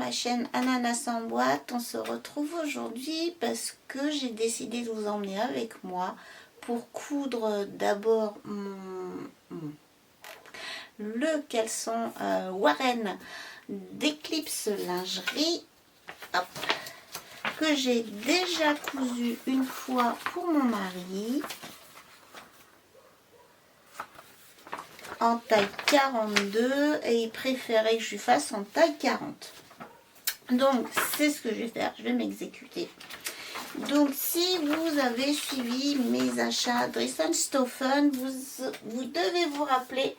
ma chaîne Ananas en boîte. On se retrouve aujourd'hui parce que j'ai décidé de vous emmener avec moi pour coudre d'abord le caleçon Warren d'Eclipse Lingerie, hop, que j'ai déjà cousu une fois pour mon mari en taille 42 et il préférait que je lui fasse en taille 40. Donc c'est ce que je vais faire, je vais m'exécuter. Donc si vous avez suivi mes achats Dressenstoffen, vous devez vous rappeler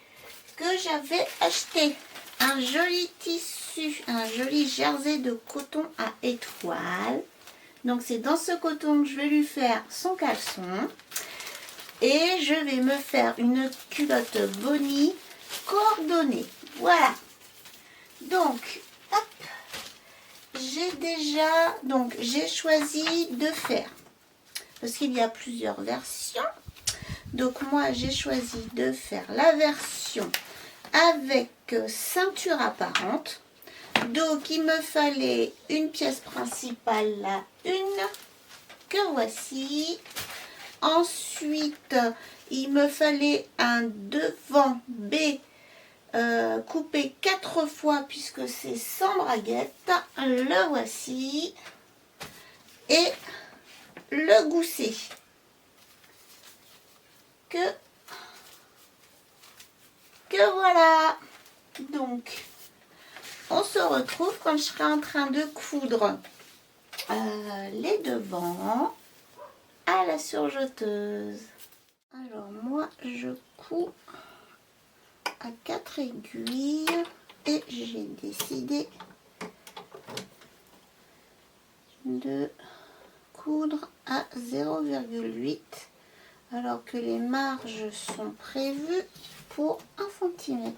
que j'avais acheté un joli tissu, un joli jersey de coton à étoiles. Donc c'est dans ce coton que je vais lui faire son caleçon. Et je vais me faire une culotte Bonnie coordonnée. Voilà. Donc, hop, j'ai choisi de faire, parce qu'il y a plusieurs versions. Donc moi, j'ai choisi de faire la version avec ceinture apparente. Donc il me fallait une pièce principale, la une, que voici. Ensuite, il me fallait un devant B coupé 4 fois puisque c'est sans braguette. Le voici. Et le gousset. Que voilà. Donc, on se retrouve quand je serai en train de coudre les devants à la surjeteuse. Alors moi je couds à 4 aiguilles et j'ai décidé de coudre à 0,8 alors que les marges sont prévues pour 1 cm.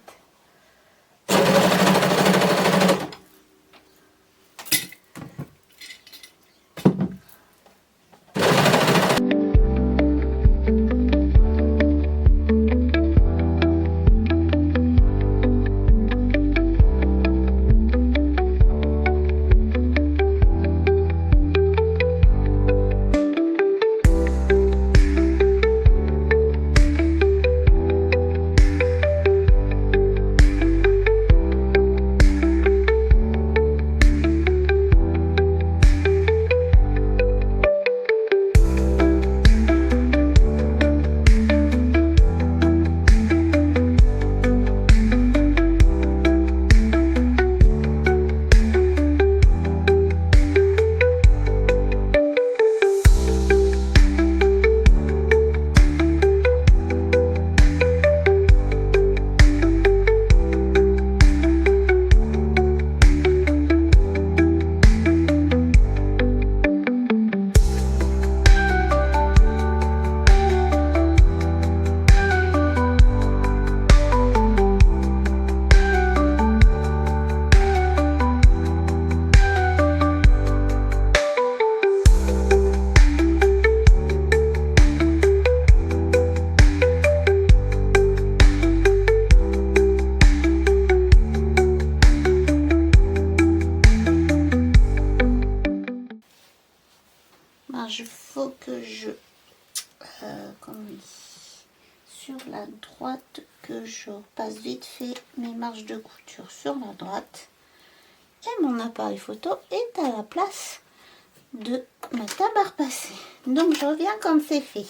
Il faut que je sur la droite, que je passe vite fait mes marges de couture sur la droite et mon appareil photo est à la place de ma table à repasser. Donc je reviens quand c'est fait.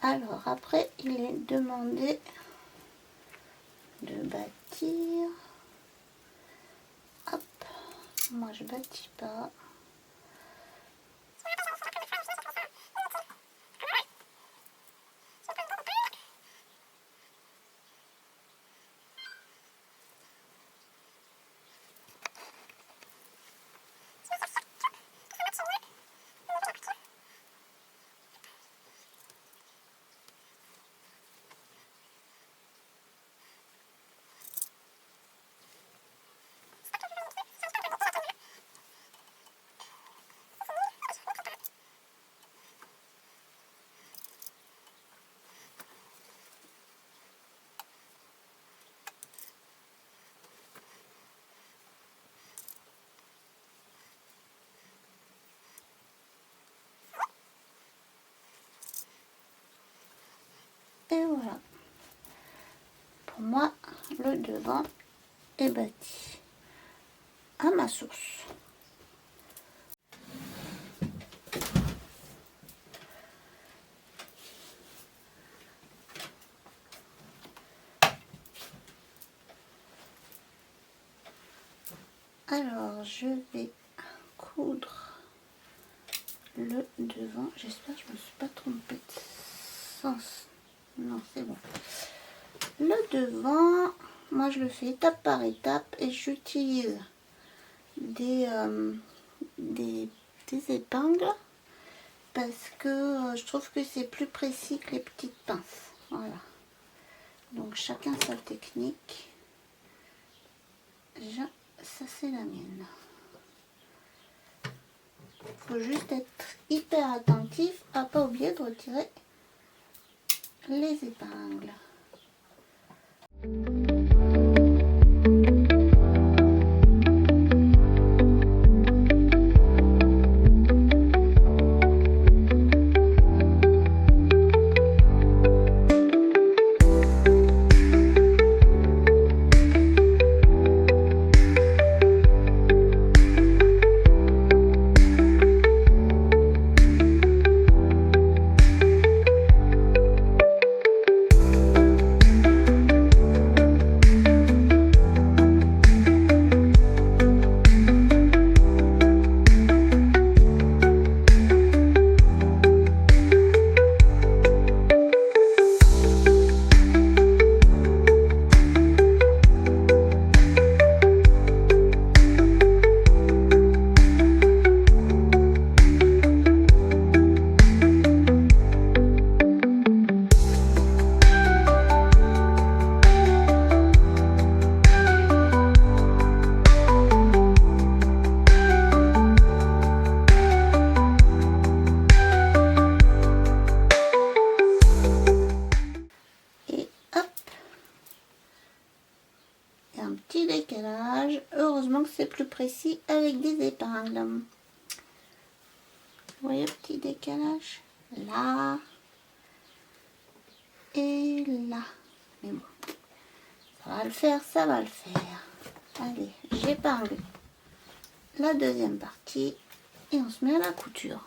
Alors après, il est demandé de bâtir. Hop, moi je bâtis pas. Et voilà. Pour moi, le devant est bâti à ma sauce. Alors, je vais coudre le devant. J'espère que je ne me suis pas trompée de sens. Non, c'est bon. Le devant, moi je le fais étape par étape et j'utilise des épingles parce que je trouve que c'est plus précis que les petites pinces. Voilà. Donc chacun sa technique. Déjà, ça c'est la mienne. Faut juste être hyper attentif à pas oublier de retirer les épingles. Décalage. Heureusement que c'est plus précis avec des épingles. Vous voyez, petit décalage là et là. Mais bon, ça va le faire, ça va le faire. Allez, j'épingle la deuxième partie et on se met à la couture.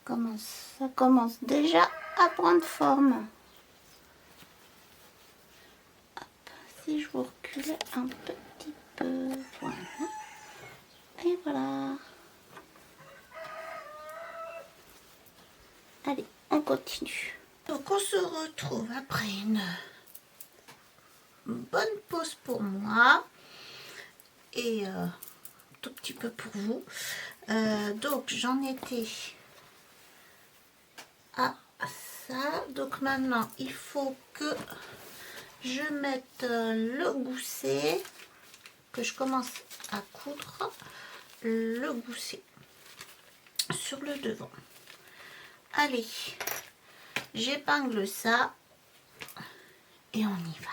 Ça commence déjà à prendre forme. Hop, si je vous recule un petit peu, voilà. Et voilà. Allez, on continue. Donc on se retrouve après une bonne pause pour moi et tout petit peu pour vous. Donc j'en étais à ça. Donc maintenant il faut que je mette le gousset, que je commence à coudre le gousset sur le devant. Allez, j'épingle ça et on y va.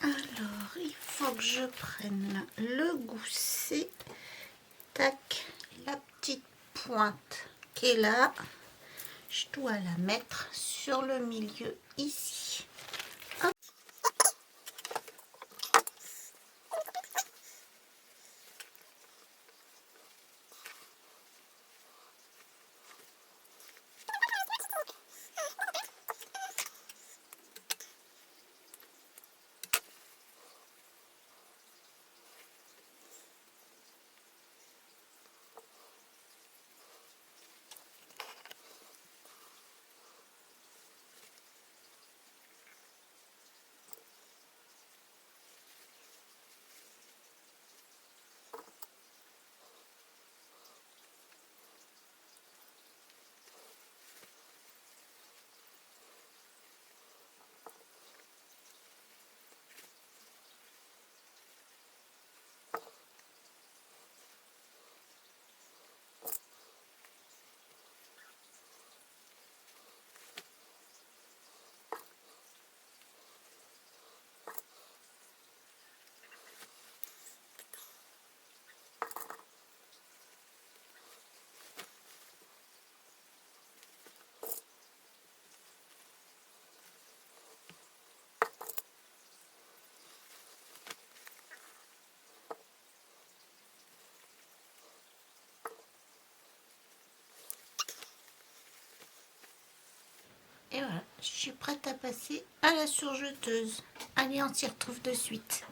Alors, il faut que je prenne le gousset. Tac, la petite pointe qui est là. Je dois la mettre sur le milieu ici. Hop. Et voilà, je suis prête à passer à la surjeteuse. Allez, on s'y retrouve de suite.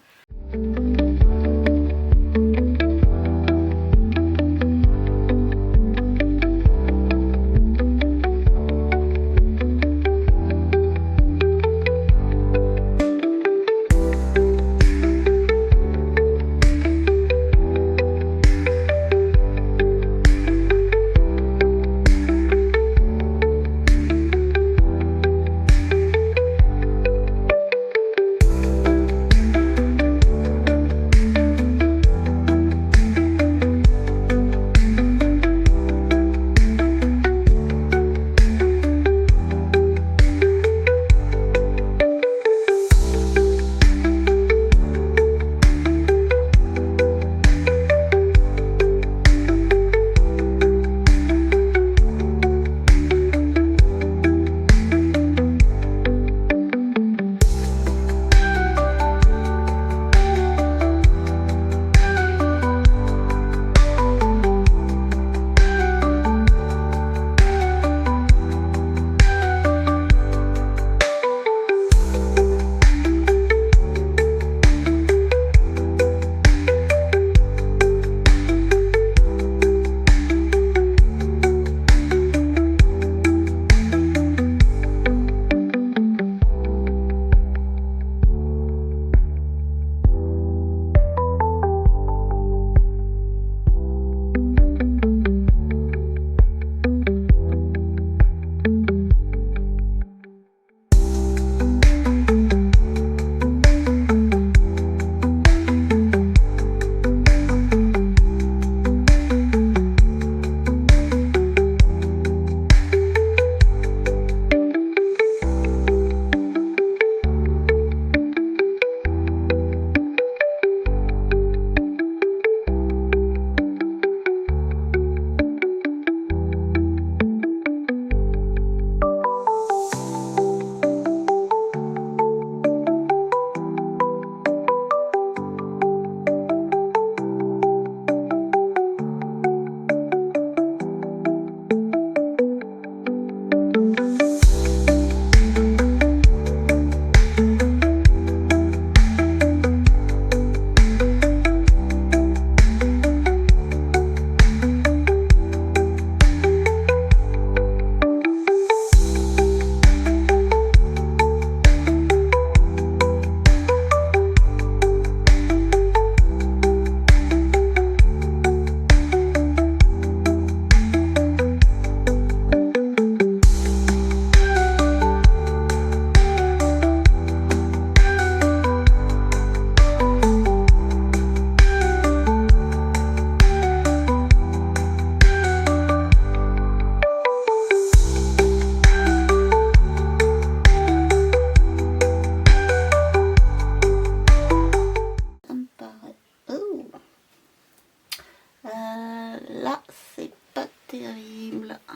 terrible. Ah,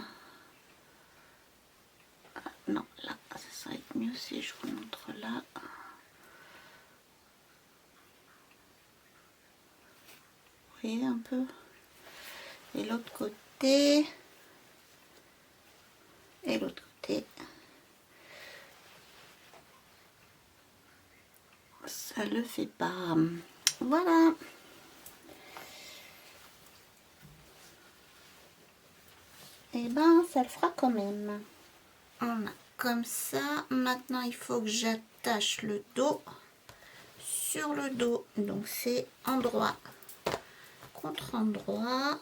non, là, ça serait mieux si je remontre là. Vous voyez un peu. Et l'autre côté. Et l'autre côté. Ça le fait pas. Voilà. Et ben, ça le fera quand même. On a comme ça. Maintenant, il faut que j'attache le dos sur le dos. Donc, c'est endroit contre endroit.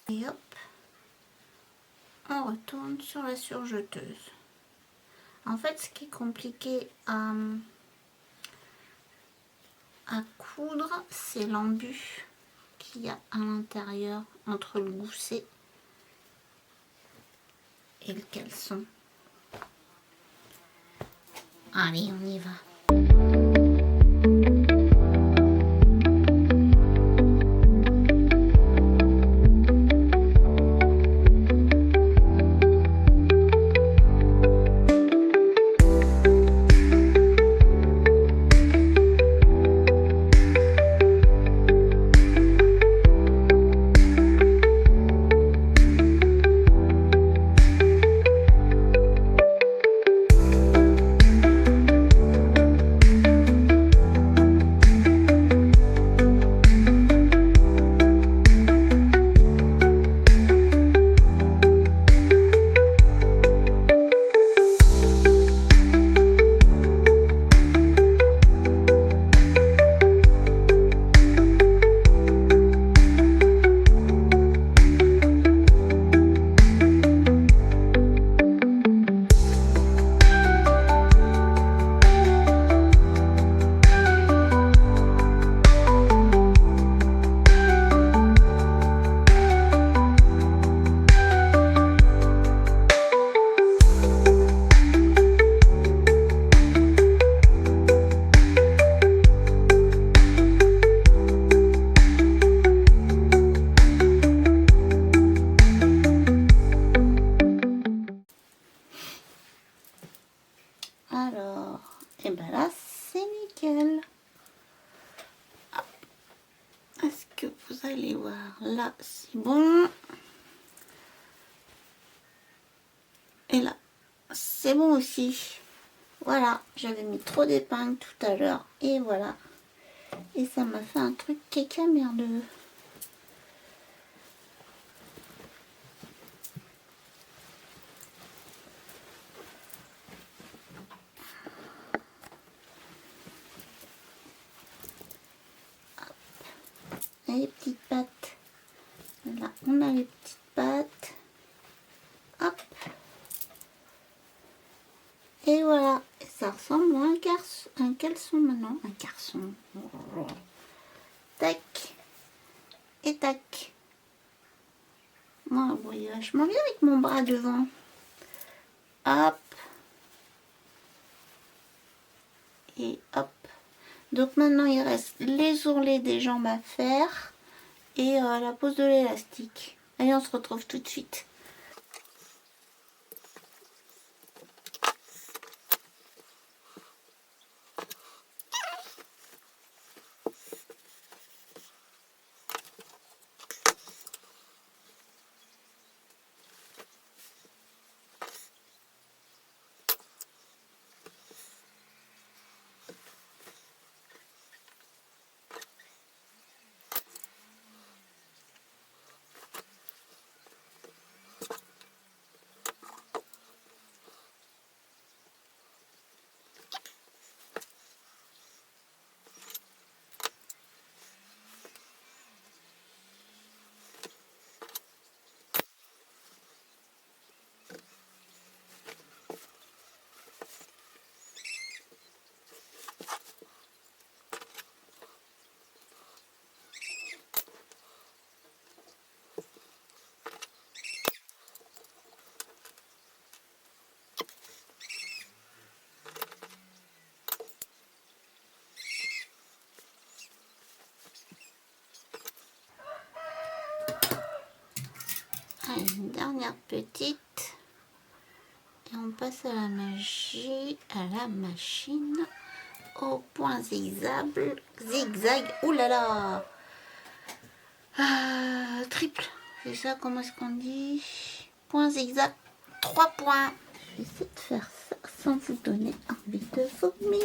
Et hop, on retourne sur la surjeteuse. En fait, ce qui est compliqué à coudre, c'est l'embut qu'il y a à l'intérieur entre le gousset et le caleçon. Allez, on y va. Alors, et ben là, c'est nickel. Est-ce que vous allez voir? Là, c'est bon. Et là, c'est bon aussi. Voilà, j'avais mis trop d'épingles tout à l'heure. Et voilà. Et ça m'a fait un truc caca merdeux. Les petites pattes. Là, on a les petites pattes. Hop. Et voilà. Et ça ressemble à un caleçon maintenant. Un garçon. Tac. Et tac. Moi, vous voyez vachement bien avec mon bras devant. Hop. Et hop. Donc maintenant, il reste les ourlets des jambes à faire. Et la pose de l'élastique. Allez, on se retrouve tout de suite. Allez, une dernière petite. Et on passe à la magie, à la machine, au point zigzag. Ouh là là. Triple. C'est ça, comment est-ce qu'on dit? Point zigzag, 3 points. Je vais essayer de faire ça sans vous donner envie de vomir.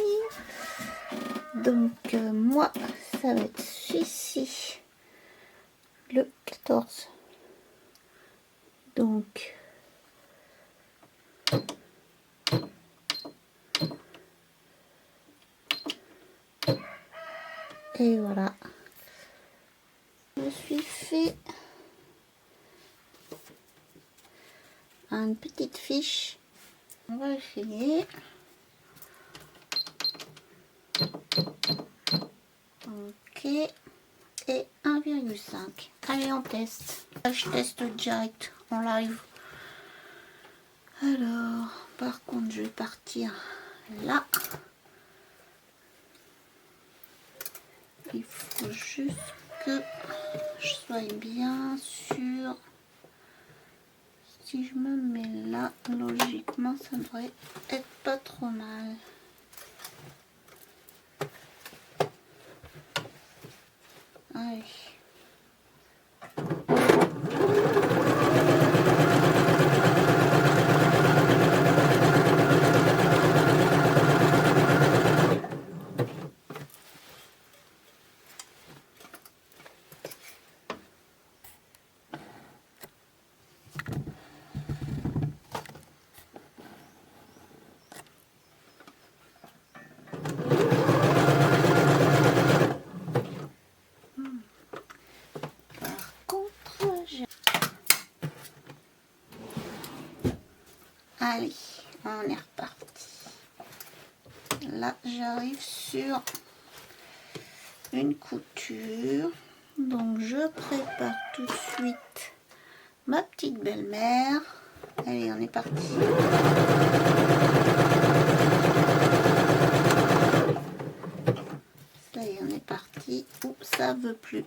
Donc, moi, ça va être celui-ci. Le 14. Donc, et voilà. Je me suis fait une petite fiche. On va essayer. Ok. Et 1,5. Allez, on teste. Je teste direct en live. Alors, par contre, je vais partir là. Il faut juste que je sois bien sûre. Si je me mets là, logiquement, ça devrait être pas trop mal. Allez. Allez, on est reparti. Là, j'arrive sur une couture. Donc, je prépare tout de suite ma petite belle-mère. Allez, on est parti. Ça y est, on est parti. Ouh, ça veut plus.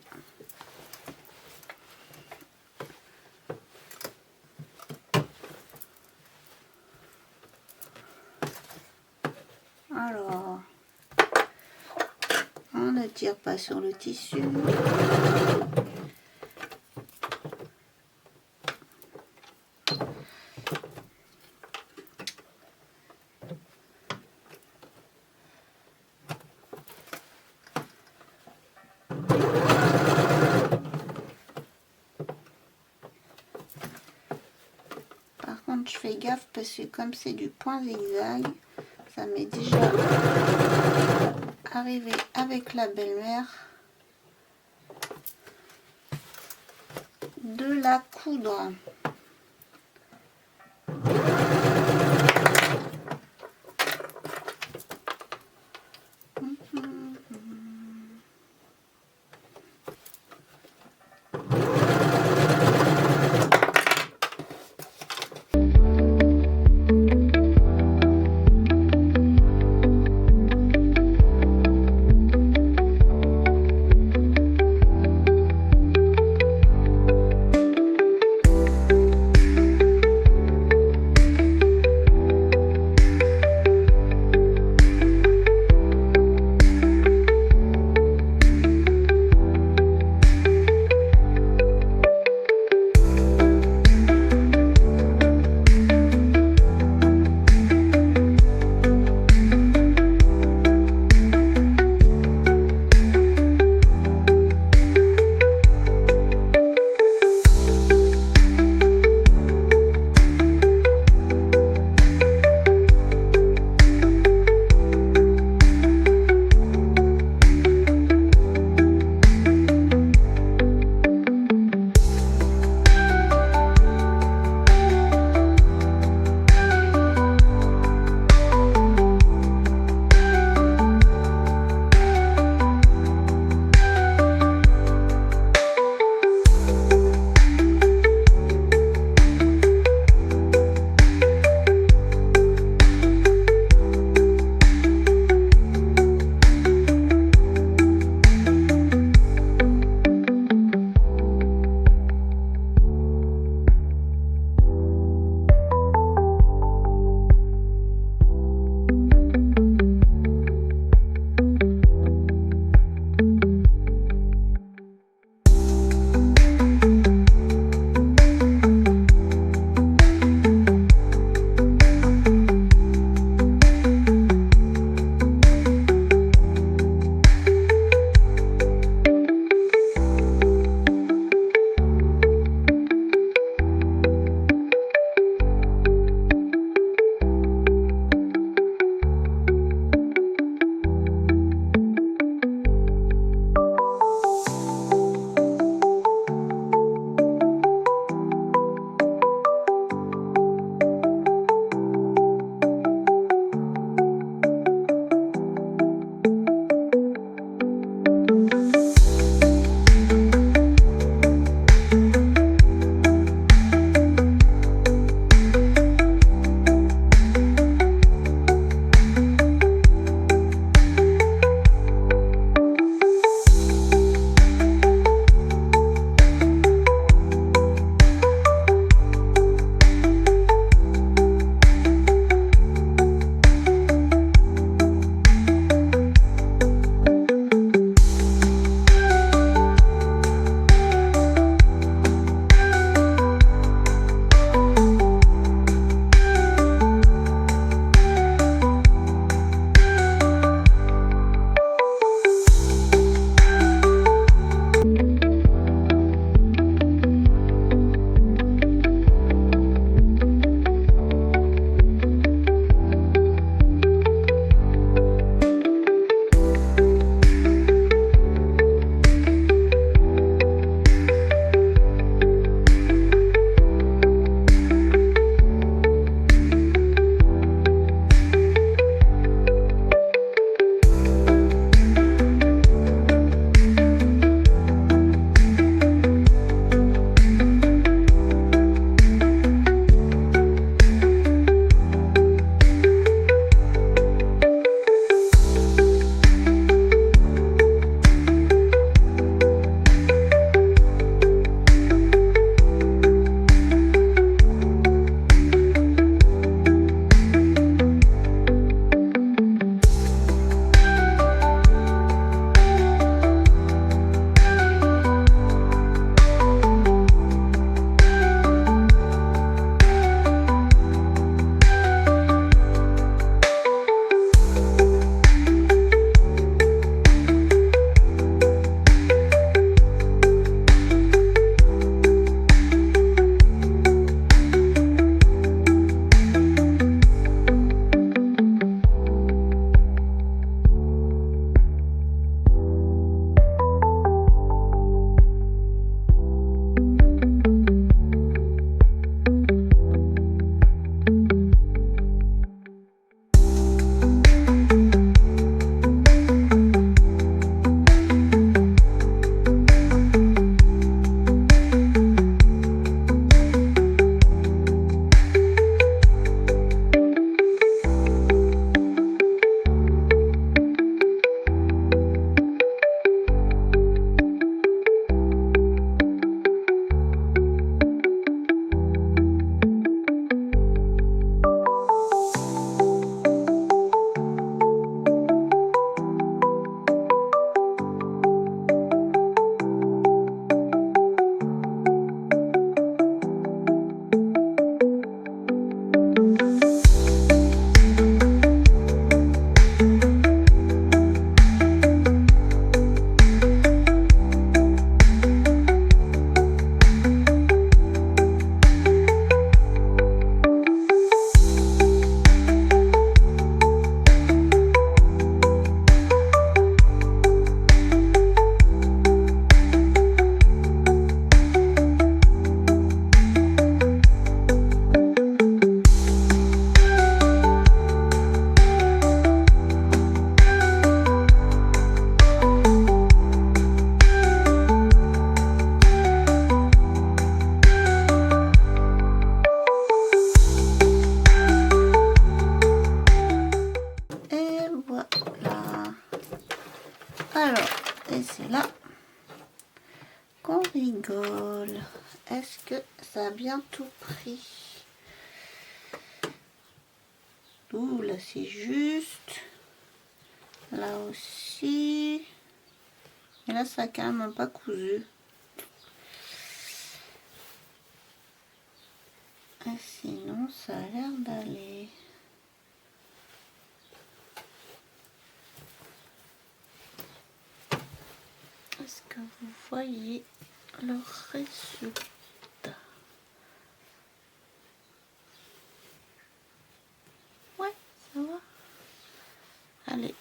Alors, on ne tire pas sur le tissu. Par contre, je fais gaffe parce que comme c'est du point zigzag, ça m'est déjà arrivé avec la belle-mère de la coudre. qu'on rigole. Est-ce que ça a bien tout pris? Ouh, là c'est juste. Là aussi. Et là ça a carrément pas cousu. Et sinon ça a l'air d'aller. Est-ce que vous voyez le résultat? Ouais, ça va. Allez,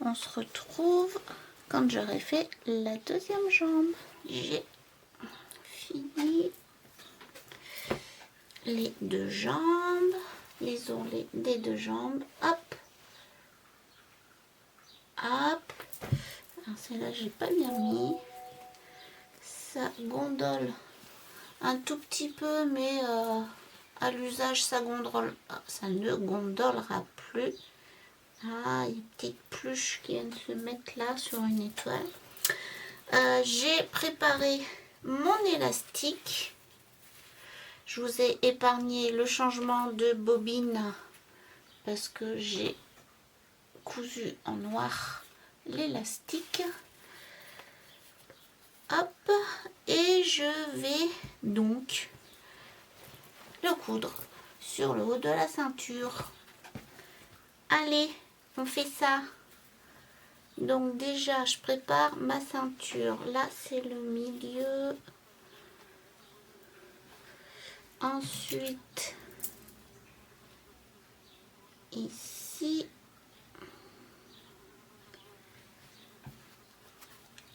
on se retrouve quand j'aurai fait la deuxième jambe. J'ai fini les deux jambes, les onglets des deux jambes. Hop, hop. Alors celle-là, j'ai pas bien mis. Ça gondole un tout petit peu, mais à l'usage, ça ne gondolera plus. Ah, il y a une petite pluche qui vient de se mettre là sur une étoile. J'ai préparé mon élastique. Je vous ai épargné le changement de bobine parce que j'ai cousu en noir l'élastique. Hop, et je vais donc le coudre sur le haut de la ceinture. Allez, on fait ça. Donc déjà, je prépare ma ceinture. Là, c'est le milieu. Ensuite, ici,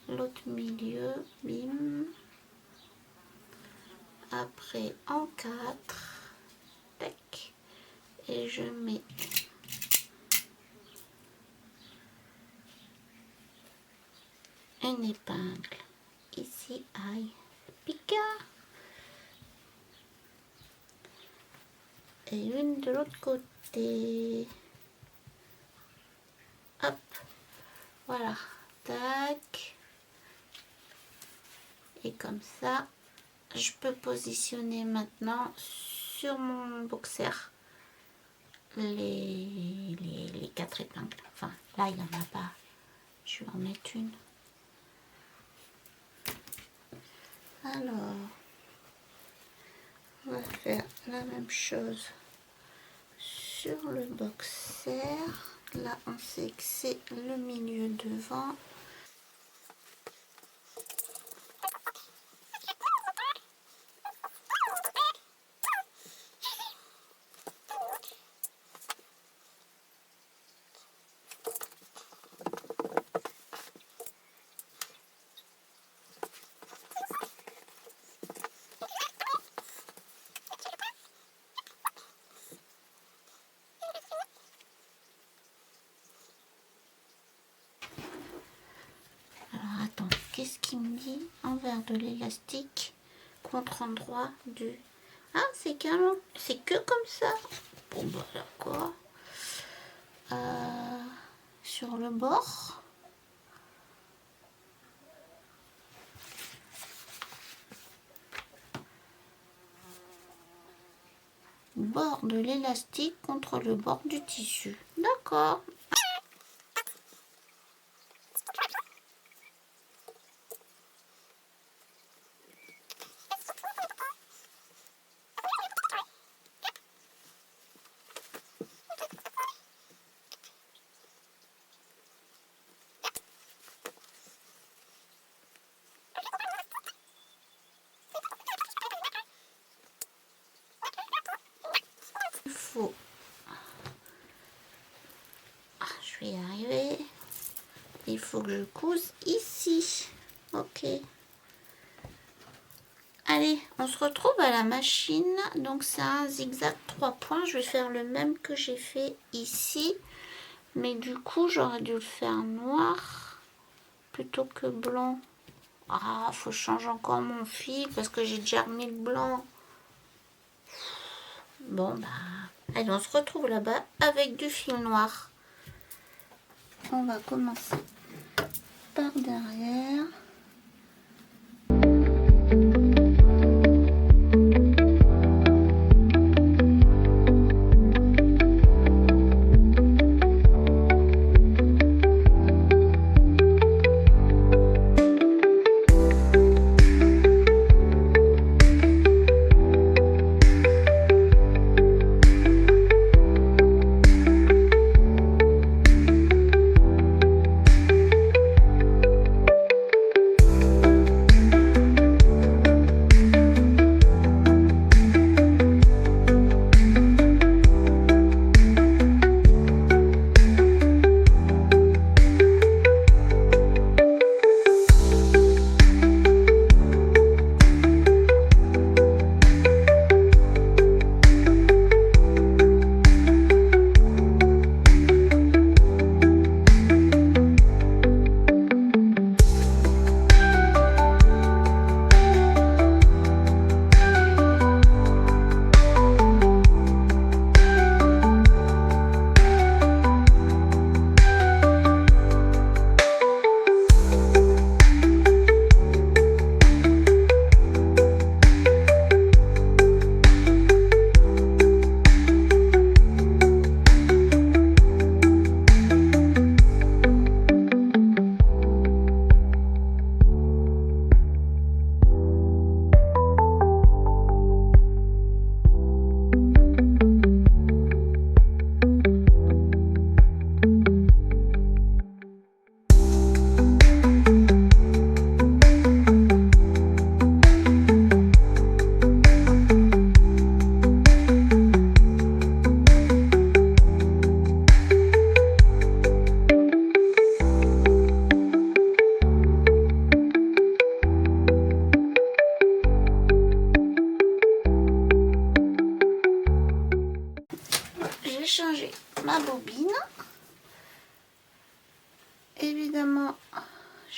l'autre milieu, bim. Après, en 4, tac. Et je mets une épingle ici, aïe, pica, et une de l'autre côté. Hop, voilà, tac, et comme ça je peux positionner maintenant sur mon boxer les 4 épingles. Enfin là il n'y en a pas, je vais en mettre une. Alors, on va faire la même chose sur le boxer. Là, on sait que c'est le milieu devant. Qu'est-ce qu'il me dit? Envers de l'élastique contre endroit du... Ah, c'est carrément... C'est que comme ça. Bon, bah d'accord. Sur le bord. Bord de l'élastique contre le bord du tissu. D'accord. Il faut... Ah, je vais y arriver. Il faut que je couse ici. Ok. Allez, on se retrouve à la machine. Donc c'est un zigzag 3 points. Je vais faire le même que j'ai fait ici. Mais du coup, j'aurais dû le faire noir plutôt que blanc. Ah, faut que je change encore mon fil parce que j'ai déjà remis le blanc. Bon, bah, allez, on se retrouve là-bas avec du fil noir. On va commencer par derrière.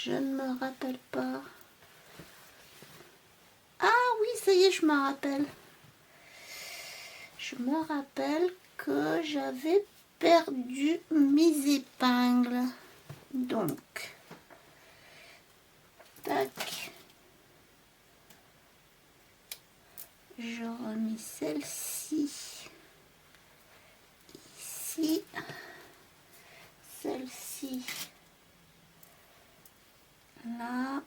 Je ne me rappelle pas. Ah oui, ça y est, je me rappelle. Je me rappelle que j'avais perdu mes épingles. Donc, tac. Je remets celle-ci ici. Celle-ci là.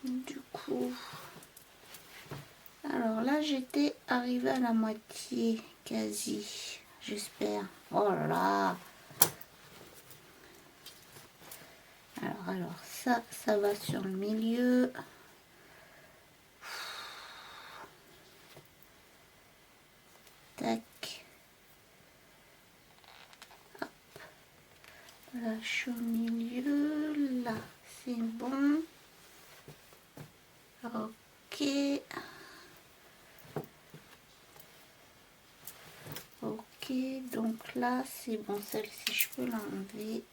Du coup, alors là, j'étais arrivée à la moitié, quasi, j'espère. Oh là là. Alors ça va sur le milieu. Tac. Hop. Lâche au milieu, là, c'est bon. Ok. Ok, donc là, c'est bon. Celle-ci, je peux l'enlever.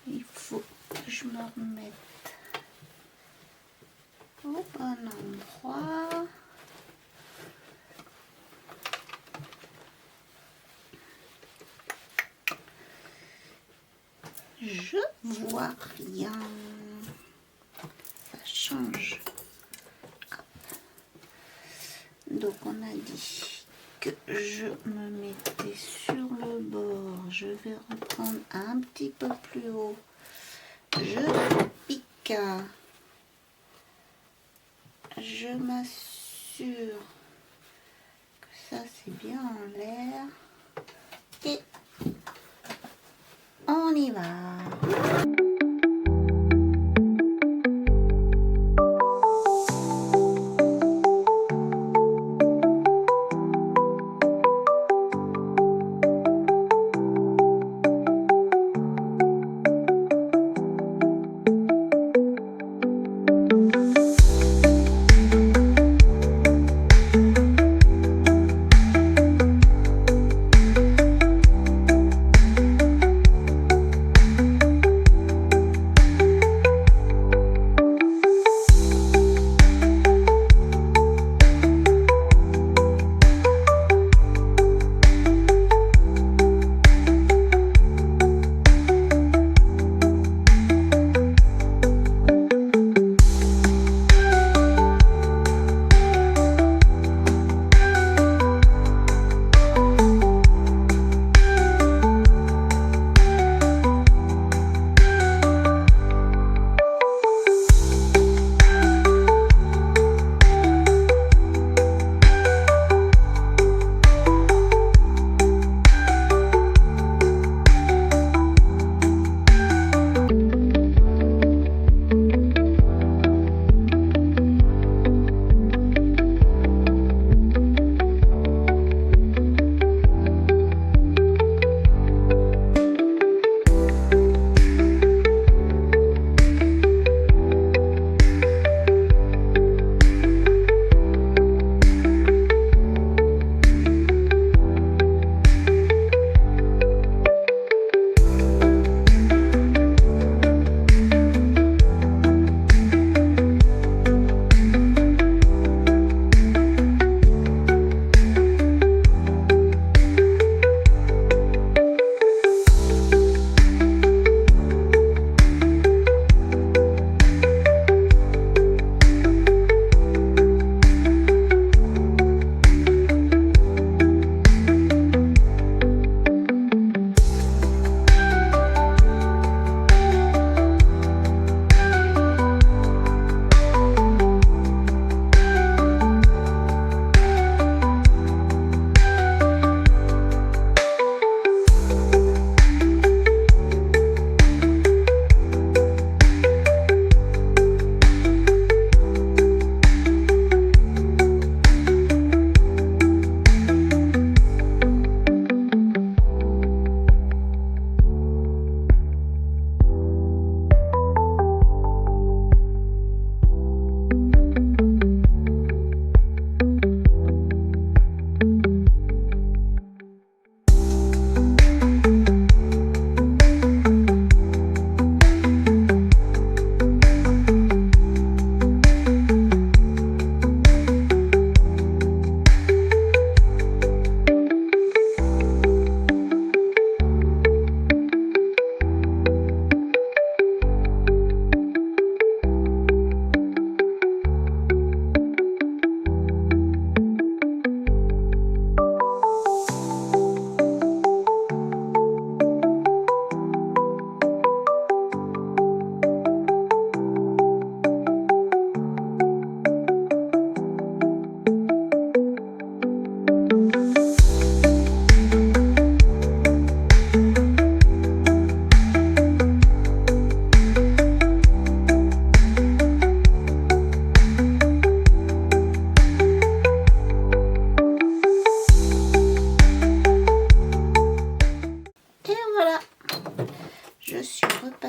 Il faut que je me remette au bon endroit. Je vois rien. Ça change. Donc on a dit que je me mettais sur le bord. Je vais reprendre un petit peu plus haut. Je pique. Je m'assure que ça c'est bien en l'air. Et on y va.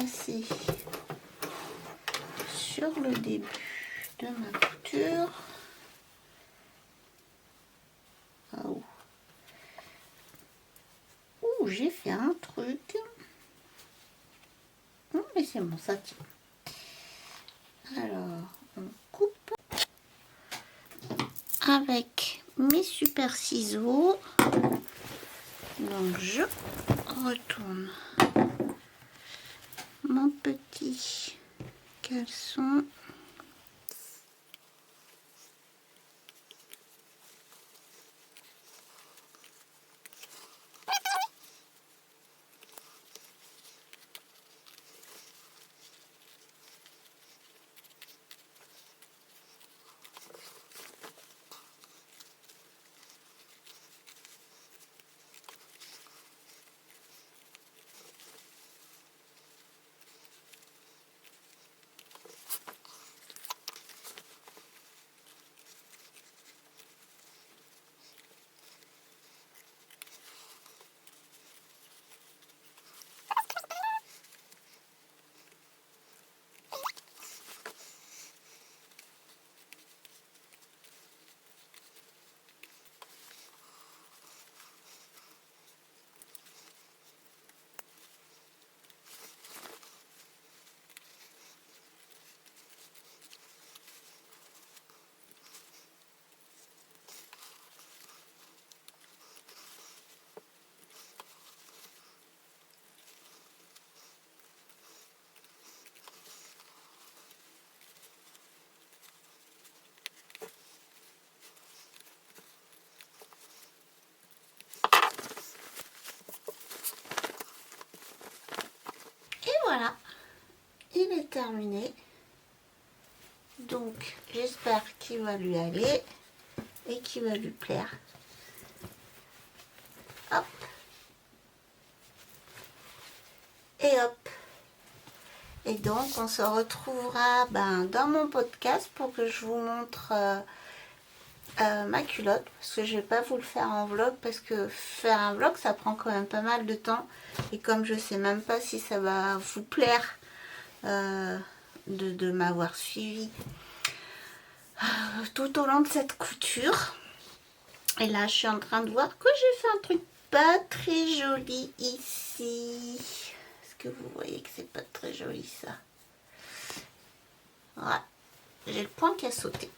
passer sur le début de ma couture. Oh. Ouh, j'ai fait un truc. Non, mais c'est bon, ça tient. Alors, on coupe avec mes super ciseaux. Donc, je retourne mon petit caleçon. Et voilà, il est terminé. Donc, j'espère qu'il va lui aller et qu'il va lui plaire. Hop. Et hop. Et donc, on se retrouvera dans mon podcast pour que je vous montre ma culotte. Parce que je ne vais pas vous le faire en vlog. Parce que faire un vlog, ça prend quand même pas mal de temps. Et comme je ne sais même pas si ça va vous plaire de m'avoir suivi tout au long de cette couture. Et là, je suis en train de voir que j'ai fait un truc pas très joli ici. Est-ce que vous voyez que c'est pas très joli ça? Voilà. J'ai le point qui a sauté.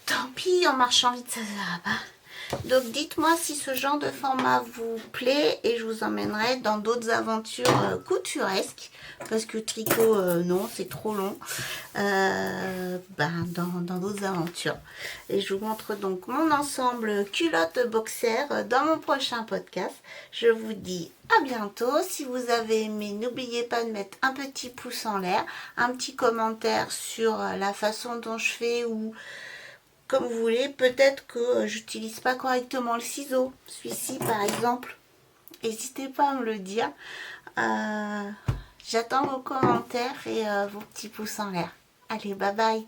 Tant pis, en marchant vite, ça se verra pas. Donc dites-moi si ce genre de format vous plaît et je vous emmènerai dans d'autres aventures couturesques. Parce que tricot, non, c'est trop long. Dans d'autres aventures. Et je vous montre donc mon ensemble culotte boxer dans mon prochain podcast. Je vous dis à bientôt. Si vous avez aimé, n'oubliez pas de mettre un petit pouce en l'air, un petit commentaire sur la façon dont je fais ou comme vous voulez. Peut-être que j'utilise pas correctement le ciseau, celui-ci par exemple. N'hésitez pas à me le dire. J'attends vos commentaires et vos petits pouces en l'air. Allez, bye bye.